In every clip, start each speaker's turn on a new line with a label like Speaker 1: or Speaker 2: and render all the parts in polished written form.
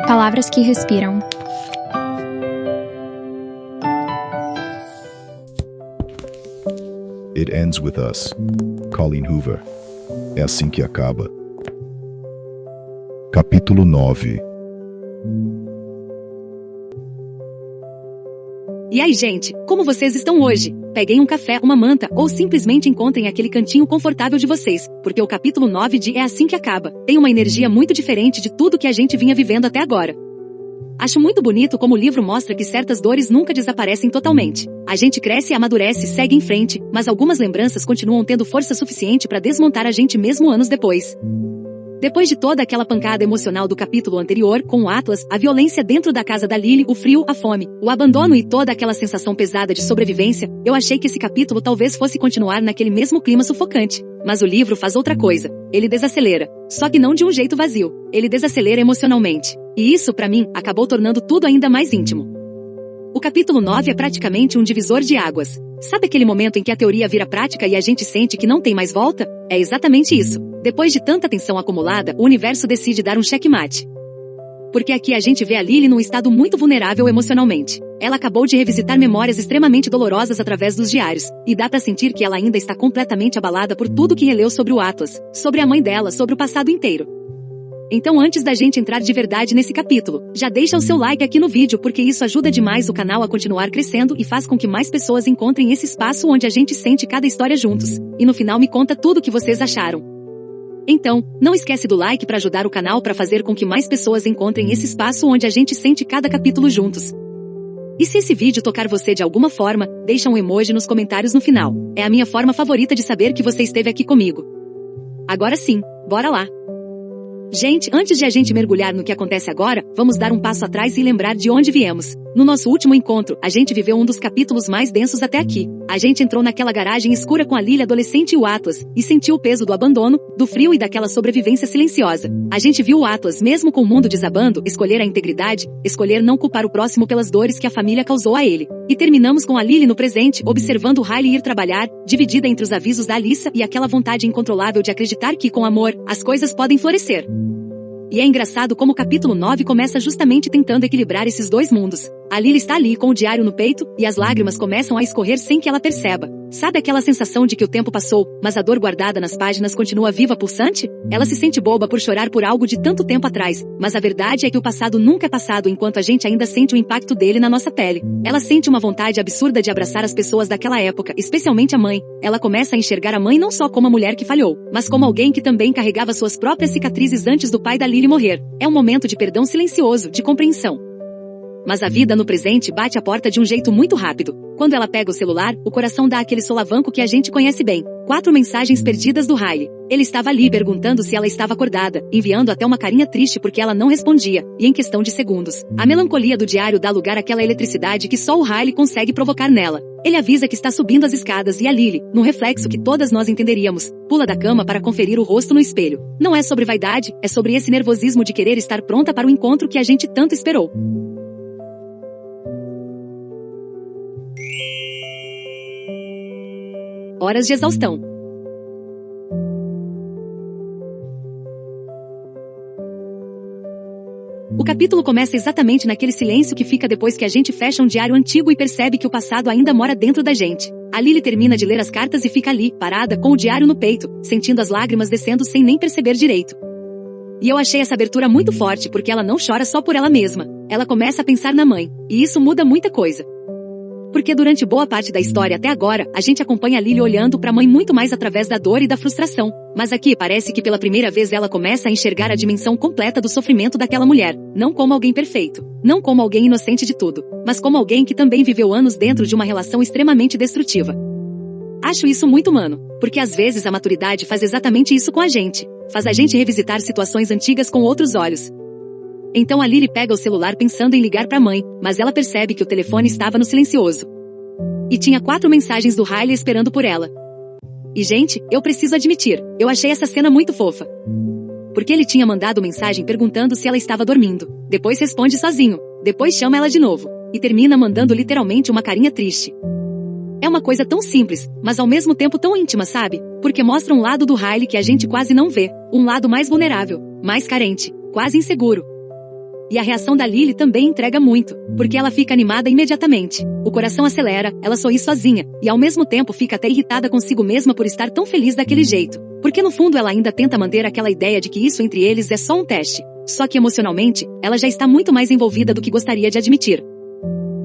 Speaker 1: Palavras que respiram.
Speaker 2: It ends with us. Colleen Hoover. É assim que acaba. Capítulo 9.
Speaker 3: E aí, gente, como vocês estão hoje? Peguem um café, uma manta, ou simplesmente encontrem aquele cantinho confortável de vocês, porque o capítulo 9 de É Assim que Acaba tem uma energia muito diferente de tudo que a gente vinha vivendo até agora. Acho muito bonito como o livro mostra que certas dores nunca desaparecem totalmente. A gente cresce e amadurece e segue em frente, mas algumas lembranças continuam tendo força suficiente para desmontar a gente mesmo anos depois. Depois de toda aquela pancada emocional do capítulo anterior, com o Atlas, a violência dentro da casa da Lily, o frio, a fome, o abandono e toda aquela sensação pesada de sobrevivência, eu achei que esse capítulo talvez fosse continuar naquele mesmo clima sufocante. Mas o livro faz outra coisa. Ele desacelera. Só que não de um jeito vazio. Ele desacelera emocionalmente. E isso, pra mim, acabou tornando tudo ainda mais íntimo. O capítulo 9 é praticamente um divisor de águas. Sabe aquele momento em que a teoria vira prática e a gente sente que não tem mais volta? É exatamente isso. Depois de tanta tensão acumulada, o universo decide dar um checkmate. Porque aqui a gente vê a Lily num estado muito vulnerável emocionalmente. Ela acabou de revisitar memórias extremamente dolorosas através dos diários, e dá pra sentir que ela ainda está completamente abalada por tudo que releu sobre o Atlas, sobre a mãe dela, sobre o passado inteiro. Então antes da gente entrar de verdade nesse capítulo, já deixa o seu like aqui no vídeo porque isso ajuda demais o canal a continuar crescendo e faz com que mais pessoas encontrem esse espaço onde a gente sente cada história juntos. E no final me conta tudo o que vocês acharam. Então, não esquece do like para ajudar o canal para fazer com que mais pessoas encontrem esse espaço onde a gente sente cada capítulo juntos. E se esse vídeo tocar você de alguma forma, deixa um emoji nos comentários no final. É a minha forma favorita de saber que você esteve aqui comigo. Agora sim, bora lá! Gente, antes de a gente mergulhar no que acontece agora, vamos dar um passo atrás e lembrar de onde viemos. No nosso último encontro, a gente viveu um dos capítulos mais densos até aqui. A gente entrou naquela garagem escura com a Lily adolescente e o Atlas, e sentiu o peso do abandono, do frio e daquela sobrevivência silenciosa. A gente viu o Atlas, mesmo com o mundo desabando, escolher a integridade, escolher não culpar o próximo pelas dores que a família causou a ele. E terminamos com a Lily no presente, observando o Riley ir trabalhar, dividida entre os avisos da Alyssa e aquela vontade incontrolável de acreditar que, com amor, as coisas podem florescer. E é engraçado como o capítulo 9 começa justamente tentando equilibrar esses dois mundos. A Lily está ali com o diário no peito, e as lágrimas começam a escorrer sem que ela perceba. Sabe aquela sensação de que o tempo passou, mas a dor guardada nas páginas continua viva pulsante? Ela se sente boba por chorar por algo de tanto tempo atrás, mas a verdade é que o passado nunca é passado enquanto a gente ainda sente o impacto dele na nossa pele. Ela sente uma vontade absurda de abraçar as pessoas daquela época, especialmente a mãe. Ela começa a enxergar a mãe não só como a mulher que falhou, mas como alguém que também carregava suas próprias cicatrizes antes do pai da Lily morrer. É um momento de perdão silencioso, de compreensão. Mas a vida no presente bate a porta de um jeito muito rápido. Quando ela pega o celular, o coração dá aquele solavanco que a gente conhece bem. 4 mensagens perdidas do Riley. Ele estava ali perguntando se ela estava acordada, enviando até uma carinha triste porque ela não respondia, e em questão de segundos, a melancolia do diário dá lugar àquela eletricidade que só o Riley consegue provocar nela. Ele avisa que está subindo as escadas e a Lily, num reflexo que todas nós entenderíamos, pula da cama para conferir o rosto no espelho. Não é sobre vaidade, é sobre esse nervosismo de querer estar pronta para o encontro que a gente tanto esperou. Horas de exaustão. O capítulo começa exatamente naquele silêncio que fica depois que a gente fecha um diário antigo e percebe que o passado ainda mora dentro da gente. A Lily termina de ler as cartas e fica ali, parada, com o diário no peito, sentindo as lágrimas descendo sem nem perceber direito. E eu achei essa abertura muito forte porque ela não chora só por ela mesma. Ela começa a pensar na mãe, e isso muda muita coisa. Porque durante boa parte da história até agora, a gente acompanha a Lily olhando para a mãe muito mais através da dor e da frustração. Mas aqui parece que pela primeira vez ela começa a enxergar a dimensão completa do sofrimento daquela mulher. Não como alguém perfeito. Não como alguém inocente de tudo. Mas como alguém que também viveu anos dentro de uma relação extremamente destrutiva. Acho isso muito humano. Porque às vezes a maturidade faz exatamente isso com a gente. Faz a gente revisitar situações antigas com outros olhos. Então a Lily pega o celular pensando em ligar para a mãe, mas ela percebe que o telefone estava no silencioso. E tinha 4 mensagens do Riley esperando por ela. E gente, eu preciso admitir, eu achei essa cena muito fofa. Porque ele tinha mandado mensagem perguntando se ela estava dormindo. Depois responde sozinho. Depois chama ela de novo. E termina mandando literalmente uma carinha triste. É uma coisa tão simples, mas ao mesmo tempo tão íntima, sabe? Porque mostra um lado do Riley que a gente quase não vê. Um lado mais vulnerável, mais carente, quase inseguro. E a reação da Lily também entrega muito, porque ela fica animada imediatamente. O coração acelera, ela sorri sozinha, e ao mesmo tempo fica até irritada consigo mesma por estar tão feliz daquele jeito. Porque no fundo ela ainda tenta manter aquela ideia de que isso entre eles é só um teste. Só que emocionalmente, ela já está muito mais envolvida do que gostaria de admitir.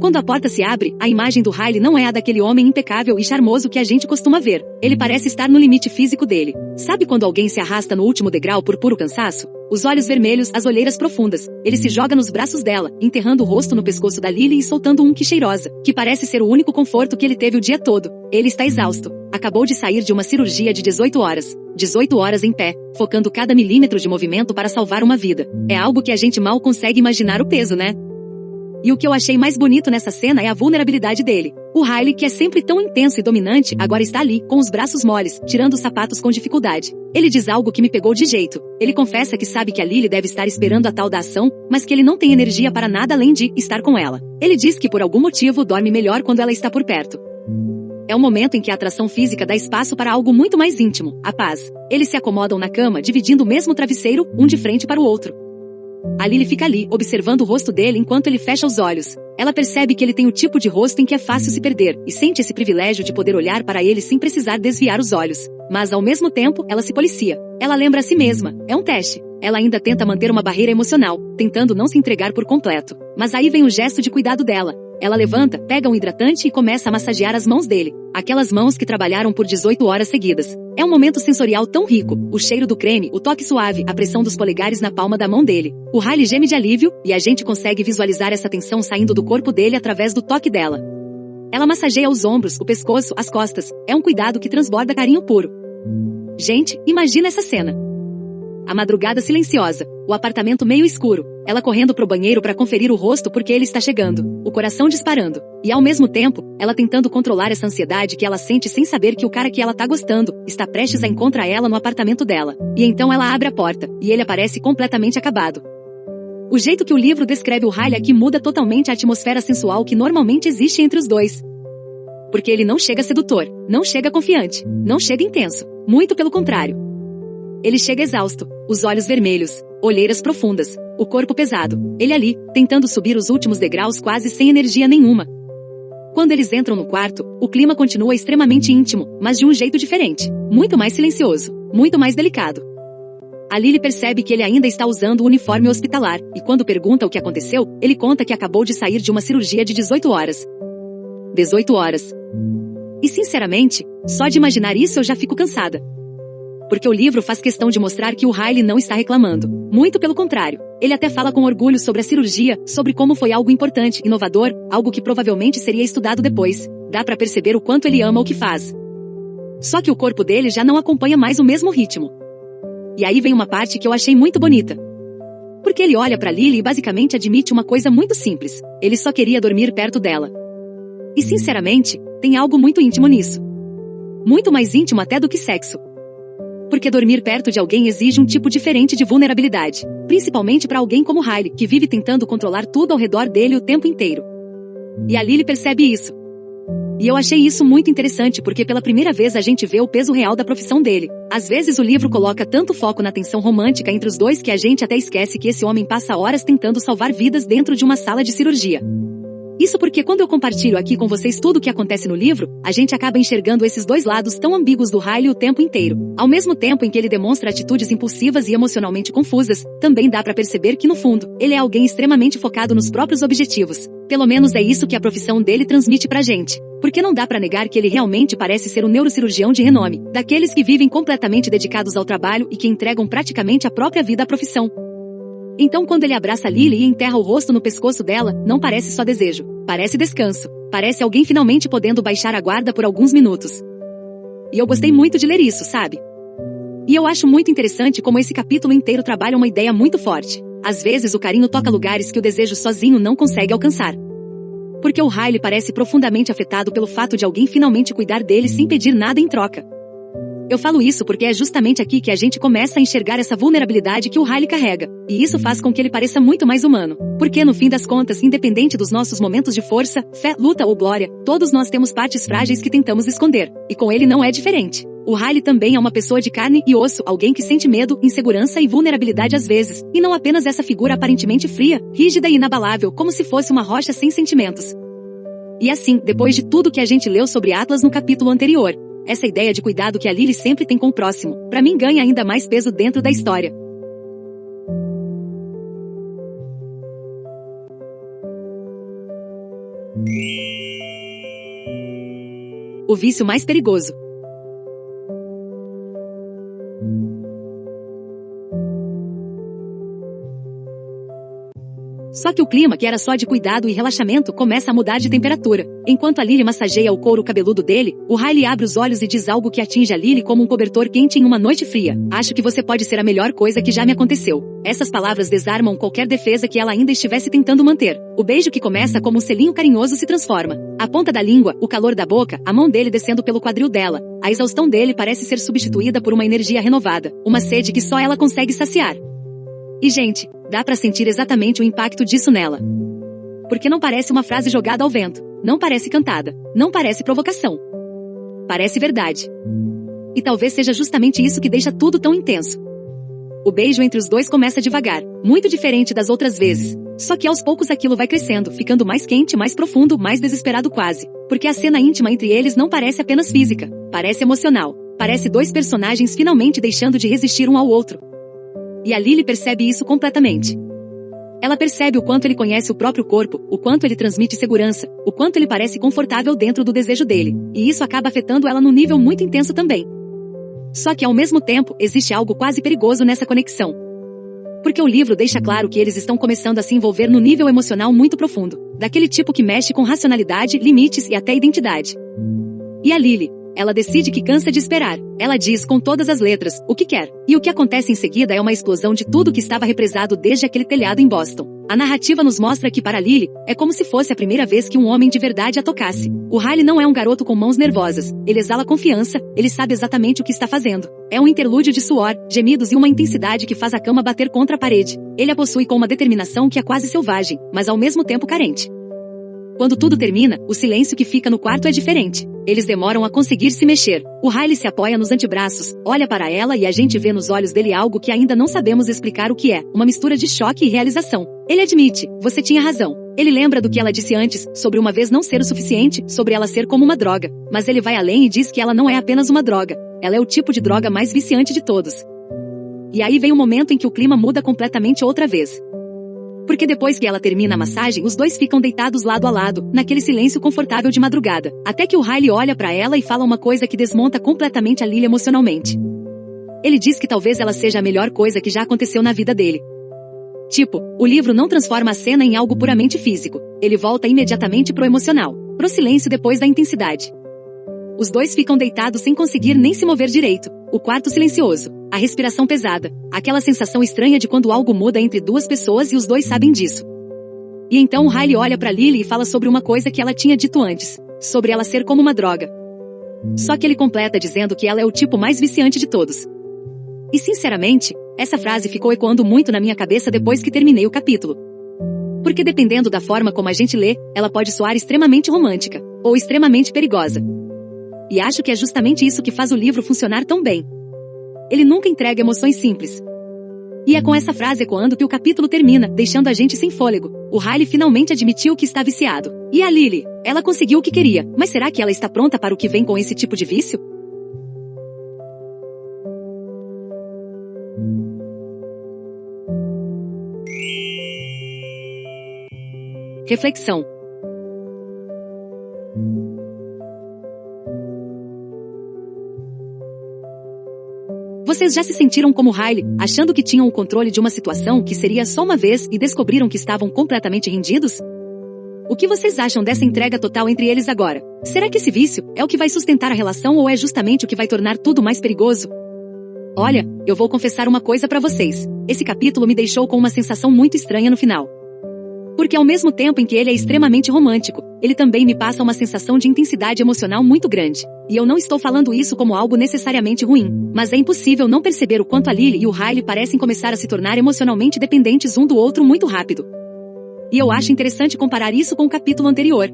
Speaker 3: Quando a porta se abre, a imagem do Riley não é a daquele homem impecável e charmoso que a gente costuma ver. Ele parece estar no limite físico dele. Sabe quando alguém se arrasta no último degrau por puro cansaço? Os olhos vermelhos, as olheiras profundas. Ele se joga nos braços dela, enterrando o rosto no pescoço da Lily e soltando um que cheirosa, que parece ser o único conforto que ele teve o dia todo. Ele está exausto. Acabou de sair de uma cirurgia de 18 horas. 18 horas em pé, focando cada milímetro de movimento para salvar uma vida. É algo que a gente mal consegue imaginar o peso, né? E o que eu achei mais bonito nessa cena é a vulnerabilidade dele. O Riley, que é sempre tão intenso e dominante, agora está ali, com os braços moles, tirando os sapatos com dificuldade. Ele diz algo que me pegou de jeito. Ele confessa que sabe que a Lily deve estar esperando a tal da ação, mas que ele não tem energia para nada além de estar com ela. Ele diz que por algum motivo dorme melhor quando ela está por perto. É um momento em que a atração física dá espaço para algo muito mais íntimo, a paz. Eles se acomodam na cama, dividindo o mesmo travesseiro, um de frente para o outro. A Lily fica ali, observando o rosto dele enquanto ele fecha os olhos. Ela percebe que ele tem o tipo de rosto em que é fácil se perder, e sente esse privilégio de poder olhar para ele sem precisar desviar os olhos. Mas ao mesmo tempo, ela se policia. Ela lembra a si mesma, é um teste. Ela ainda tenta manter uma barreira emocional, tentando não se entregar por completo. Mas aí vem o gesto de cuidado dela. Ela levanta, pega um hidratante e começa a massagear as mãos dele. Aquelas mãos que trabalharam por 18 horas seguidas. É um momento sensorial tão rico. O cheiro do creme, o toque suave, a pressão dos polegares na palma da mão dele. O Riley geme de alívio, e a gente consegue visualizar essa tensão saindo do corpo dele através do toque dela. Ela massageia os ombros, o pescoço, as costas. É um cuidado que transborda carinho puro. Gente, imagina essa cena. A madrugada silenciosa, o apartamento meio escuro, ela correndo pro banheiro para conferir o rosto porque ele está chegando, o coração disparando, e ao mesmo tempo, ela tentando controlar essa ansiedade que ela sente sem saber que o cara que ela tá gostando, está prestes a encontrar ela no apartamento dela. E então ela abre a porta, e ele aparece completamente acabado. O jeito que o livro descreve o Riley aqui muda totalmente a atmosfera sensual que normalmente existe entre os dois. Porque ele não chega sedutor, não chega confiante, não chega intenso, muito pelo contrário. Ele chega exausto, os olhos vermelhos, olheiras profundas, o corpo pesado, ele ali, tentando subir os últimos degraus quase sem energia nenhuma. Quando eles entram no quarto, o clima continua extremamente íntimo, mas de um jeito diferente, muito mais silencioso, muito mais delicado. A Lily percebe que ele ainda está usando o uniforme hospitalar, e quando pergunta o que aconteceu, ele conta que acabou de sair de uma cirurgia de 18 horas. 18 horas. E sinceramente, só de imaginar isso eu já fico cansada. Porque o livro faz questão de mostrar que o Riley não está reclamando. Muito pelo contrário. Ele até fala com orgulho sobre a cirurgia, sobre como foi algo importante, inovador, algo que provavelmente seria estudado depois. Dá pra perceber o quanto ele ama o que faz. Só que o corpo dele já não acompanha mais o mesmo ritmo. E aí vem uma parte que eu achei muito bonita. Porque ele olha pra Lily e basicamente admite uma coisa muito simples. Ele só queria dormir perto dela. E sinceramente, tem algo muito íntimo nisso. Muito mais íntimo até do que sexo. Porque dormir perto de alguém exige um tipo diferente de vulnerabilidade. Principalmente para alguém como Riley, que vive tentando controlar tudo ao redor dele o tempo inteiro. E a Lily percebe isso. E eu achei isso muito interessante porque pela primeira vez a gente vê o peso real da profissão dele. Às vezes o livro coloca tanto foco na tensão romântica entre os dois que a gente até esquece que esse homem passa horas tentando salvar vidas dentro de uma sala de cirurgia. Isso porque quando eu compartilho aqui com vocês tudo o que acontece no livro, a gente acaba enxergando esses dois lados tão ambíguos do Riley o tempo inteiro. Ao mesmo tempo em que ele demonstra atitudes impulsivas e emocionalmente confusas, também dá pra perceber que no fundo, ele é alguém extremamente focado nos próprios objetivos. Pelo menos é isso que a profissão dele transmite pra gente. Porque não dá pra negar que ele realmente parece ser um neurocirurgião de renome, daqueles que vivem completamente dedicados ao trabalho e que entregam praticamente a própria vida à profissão. Então quando ele abraça Lily e enterra o rosto no pescoço dela, não parece só desejo. Parece descanso. Parece alguém finalmente podendo baixar a guarda por alguns minutos. E eu gostei muito de ler isso, sabe? E eu acho muito interessante como esse capítulo inteiro trabalha uma ideia muito forte. Às vezes o carinho toca lugares que o desejo sozinho não consegue alcançar. Porque o Riley parece profundamente afetado pelo fato de alguém finalmente cuidar dele sem pedir nada em troca. Eu falo isso porque é justamente aqui que a gente começa a enxergar essa vulnerabilidade que o Riley carrega, e isso faz com que ele pareça muito mais humano. Porque no fim das contas, independente dos nossos momentos de força, fé, luta ou glória, todos nós temos partes frágeis que tentamos esconder, e com ele não é diferente. O Riley também é uma pessoa de carne e osso, alguém que sente medo, insegurança e vulnerabilidade às vezes, e não apenas essa figura aparentemente fria, rígida e inabalável, como se fosse uma rocha sem sentimentos. E assim, depois de tudo que a gente leu sobre Atlas no capítulo anterior, essa ideia de cuidado que a Lily sempre tem com o próximo, pra mim ganha ainda mais peso dentro da história. O vício mais perigoso. Só que o clima, que era só de cuidado e relaxamento, começa a mudar de temperatura. Enquanto a Lily massageia o couro cabeludo dele, o Riley abre os olhos e diz algo que atinge a Lily como um cobertor quente em uma noite fria. Acho que você pode ser a melhor coisa que já me aconteceu. Essas palavras desarmam qualquer defesa que ela ainda estivesse tentando manter. O beijo que começa como um selinho carinhoso se transforma. A ponta da língua, o calor da boca, a mão dele descendo pelo quadril dela. A exaustão dele parece ser substituída por uma energia renovada. Uma sede que só ela consegue saciar. E gente, dá pra sentir exatamente o impacto disso nela. Porque não parece uma frase jogada ao vento, não parece cantada, não parece provocação. Parece verdade. E talvez seja justamente isso que deixa tudo tão intenso. O beijo entre os dois começa devagar, muito diferente das outras vezes. Só que aos poucos aquilo vai crescendo, ficando mais quente, mais profundo, mais desesperado quase. Porque a cena íntima entre eles não parece apenas física, parece emocional. Parece dois personagens finalmente deixando de resistir um ao outro. E a Lily percebe isso completamente. Ela percebe o quanto ele conhece o próprio corpo, o quanto ele transmite segurança, o quanto ele parece confortável dentro do desejo dele, e isso acaba afetando ela num nível muito intenso também. Só que ao mesmo tempo, existe algo quase perigoso nessa conexão. Porque o livro deixa claro que eles estão começando a se envolver no nível emocional muito profundo, daquele tipo que mexe com racionalidade, limites e até identidade. E a Lily, ela decide que cansa de esperar. Ela diz com todas as letras o que quer. E o que acontece em seguida é uma explosão de tudo que estava represado desde aquele telhado em Boston. A narrativa nos mostra que para Lily, é como se fosse a primeira vez que um homem de verdade a tocasse. O Riley não é um garoto com mãos nervosas. Ele exala confiança, ele sabe exatamente o que está fazendo. É um interlúdio de suor, gemidos e uma intensidade que faz a cama bater contra a parede. Ele a possui com uma determinação que é quase selvagem, mas ao mesmo tempo carente. Quando tudo termina, o silêncio que fica no quarto é diferente. Eles demoram a conseguir se mexer. O Riley se apoia nos antebraços, olha para ela e a gente vê nos olhos dele algo que ainda não sabemos explicar o que é. Uma mistura de choque e realização. Ele admite, você tinha razão. Ele lembra do que ela disse antes, sobre uma vez não ser o suficiente, sobre ela ser como uma droga. Mas ele vai além e diz que ela não é apenas uma droga. Ela é o tipo de droga mais viciante de todos. E aí vem o momento em que o clima muda completamente outra vez. Porque depois que ela termina a massagem, os dois ficam deitados lado a lado, naquele silêncio confortável de madrugada. Até que o Riley olha pra ela e fala uma coisa que desmonta completamente a Lily emocionalmente. Ele diz que talvez ela seja a melhor coisa que já aconteceu na vida dele. Tipo, o livro não transforma a cena em algo puramente físico. Ele volta imediatamente pro emocional, pro silêncio depois da intensidade. Os dois ficam deitados sem conseguir nem se mover direito. O quarto silencioso. A respiração pesada. Aquela sensação estranha de quando algo muda entre duas pessoas e os dois sabem disso. E então o Riley olha pra Lily e fala sobre uma coisa que ela tinha dito antes. Sobre ela ser como uma droga. Só que ele completa dizendo que ela é o tipo mais viciante de todos. E sinceramente, essa frase ficou ecoando muito na minha cabeça depois que terminei o capítulo. Porque dependendo da forma como a gente lê, ela pode soar extremamente romântica. Ou extremamente perigosa. E acho que é justamente isso que faz o livro funcionar tão bem. Ele nunca entrega emoções simples. E é com essa frase ecoando que o capítulo termina, deixando a gente sem fôlego. O Riley finalmente admitiu que está viciado. E a Lily? Ela conseguiu o que queria, mas será que ela está pronta para o que vem com esse tipo de vício? Reflexão. Vocês já se sentiram como Riley, achando que tinham o controle de uma situação que seria só uma vez e descobriram que estavam completamente rendidos? O que vocês acham dessa entrega total entre eles agora? Será que esse vício é o que vai sustentar a relação ou é justamente o que vai tornar tudo mais perigoso? Olha, eu vou confessar uma coisa pra vocês. Esse capítulo me deixou com uma sensação muito estranha no final. Porque ao mesmo tempo em que ele é extremamente romântico, ele também me passa uma sensação de intensidade emocional muito grande. E eu não estou falando isso como algo necessariamente ruim, mas é impossível não perceber o quanto a Lily e o Riley parecem começar a se tornar emocionalmente dependentes um do outro muito rápido. E eu acho interessante comparar isso com o capítulo anterior.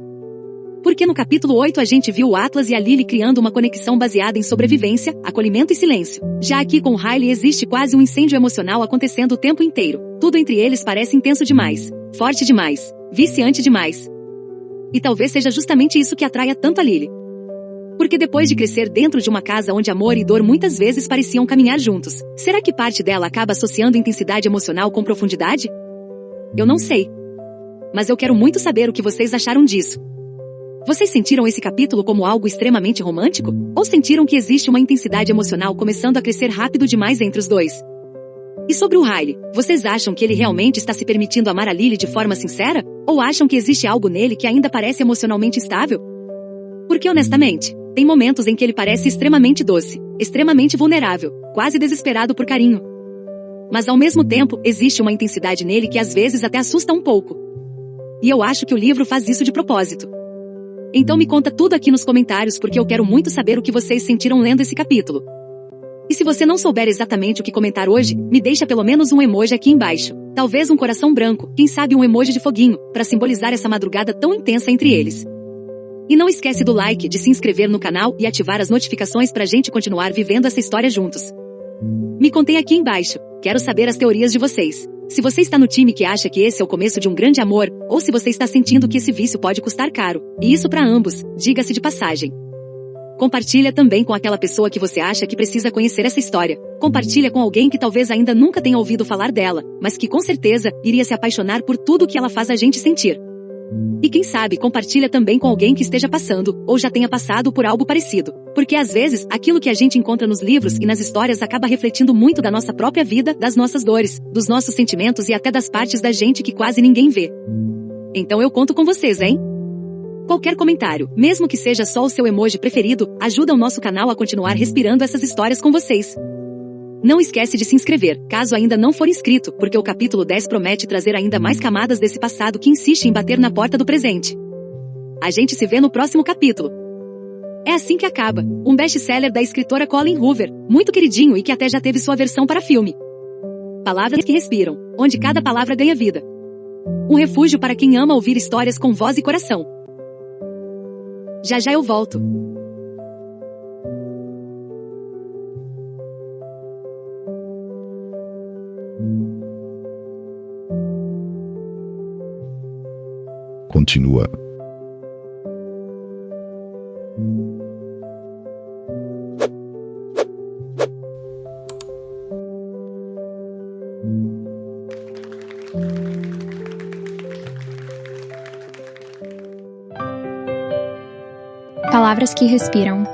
Speaker 3: Porque no capítulo 8 a gente viu o Atlas e a Lily criando uma conexão baseada em sobrevivência, acolhimento e silêncio. Já aqui com o Riley existe quase um incêndio emocional acontecendo o tempo inteiro. Tudo entre eles parece intenso demais, forte demais, viciante demais. E talvez seja justamente isso que atraia tanto a Lily. Porque depois de crescer dentro de uma casa onde amor e dor muitas vezes pareciam caminhar juntos, será que parte dela acaba associando intensidade emocional com profundidade? Eu não sei. Mas eu quero muito saber o que vocês acharam disso. Vocês sentiram esse capítulo como algo extremamente romântico? Ou sentiram que existe uma intensidade emocional começando a crescer rápido demais entre os dois? E sobre o Riley, vocês acham que ele realmente está se permitindo amar a Lily de forma sincera? Ou acham que existe algo nele que ainda parece emocionalmente estável? Porque honestamente, tem momentos em que ele parece extremamente doce, extremamente vulnerável, quase desesperado por carinho. Mas ao mesmo tempo, existe uma intensidade nele que às vezes até assusta um pouco. E eu acho que o livro faz isso de propósito. Então me conta tudo aqui nos comentários porque eu quero muito saber o que vocês sentiram lendo esse capítulo. E se você não souber exatamente o que comentar hoje, me deixa pelo menos um emoji aqui embaixo. Talvez um coração branco, quem sabe um emoji de foguinho, para simbolizar essa madrugada tão intensa entre eles. E não esquece do like, de se inscrever no canal e ativar as notificações pra gente continuar vivendo essa história juntos. Me contem aqui embaixo, quero saber as teorias de vocês. Se você está no time que acha que esse é o começo de um grande amor, ou se você está sentindo que esse vício pode custar caro. E isso para ambos, diga-se de passagem. Compartilha também com aquela pessoa que você acha que precisa conhecer essa história. Compartilha com alguém que talvez ainda nunca tenha ouvido falar dela, mas que com certeza iria se apaixonar por tudo que ela faz a gente sentir. E quem sabe compartilha também com alguém que esteja passando, ou já tenha passado por algo parecido. Porque às vezes, aquilo que a gente encontra nos livros e nas histórias acaba refletindo muito da nossa própria vida, das nossas dores, dos nossos sentimentos e até das partes da gente que quase ninguém vê. Então eu conto com vocês, hein? Qualquer comentário, mesmo que seja só o seu emoji preferido, ajuda o nosso canal a continuar respirando essas histórias com vocês. Não esquece de se inscrever, caso ainda não for inscrito, porque o capítulo 10 promete trazer ainda mais camadas desse passado que insiste em bater na porta do presente. A gente se vê no próximo capítulo. É assim que acaba, um best-seller da escritora Colleen Hoover, muito queridinho e que até já teve sua versão para filme. Palavras que respiram, onde cada palavra ganha vida. Um refúgio para quem ama ouvir histórias com voz e coração. Já já eu volto.
Speaker 2: Continua.
Speaker 1: Palavras que respiram.